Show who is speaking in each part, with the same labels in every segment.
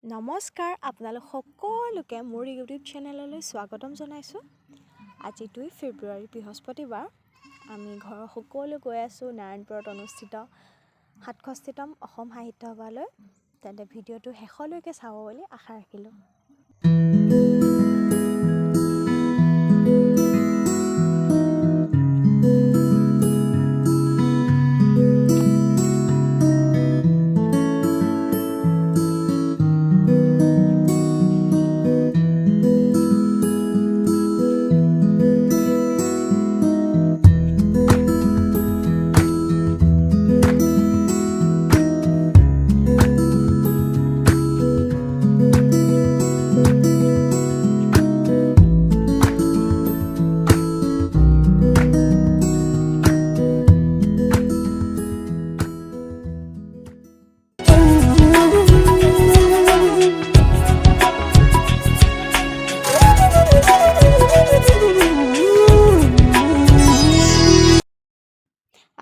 Speaker 1: নমস্কাৰ, আপোনালোক সকলোকে মোৰ ইউটিউব চেনেললৈ স্বাগতম জনাইছোঁ। আজি 2 ফেব্ৰুৱাৰী বৃহস্পতিবাৰ। আমি ঘৰৰ সকলো গৈ আছোঁ নাৰায়ণপুৰত অনুষ্ঠিত 67তম অসম সাহিত্য সভালৈ। তেন্তে ভিডিঅ'টো শেষলৈকে চাব বুলি আশা ৰাখিলোঁ।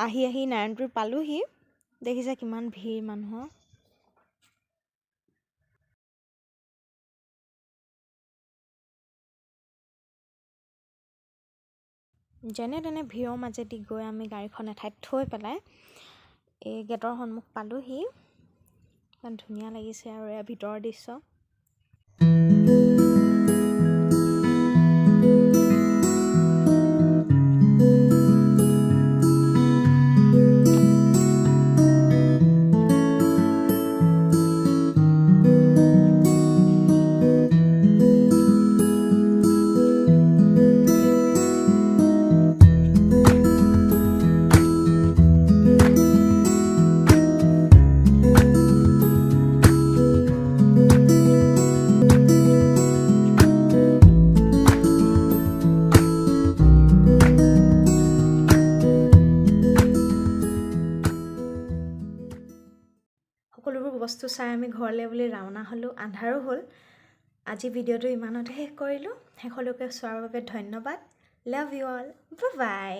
Speaker 1: আহি নাৰায়ণপুৰ পালোহি। দেখিছে কিমান ভিৰ মানুহৰ। যেনে তেনে ভিৰৰ মাজেদি গৈ আমি গাড়ীখন এঠাইত থৈ পেলাই এই গেটৰ সন্মুখ পালোহি। ইমান ধুনীয়া লাগিছে আৰু এয়া ভিতৰৰ দৃশ্য। সকলোবোৰ বস্তু চাই আমি ঘৰলৈ বুলি ৰাওনা হ'লোঁ। আন্ধাৰো হ'ল। আজি ভিডিঅ'টো ইমানতে শেষ কৰিলোঁ। শেষলৈকে চোৱাৰ বাবে ধন্যবাদ। Love you all. Bye bye.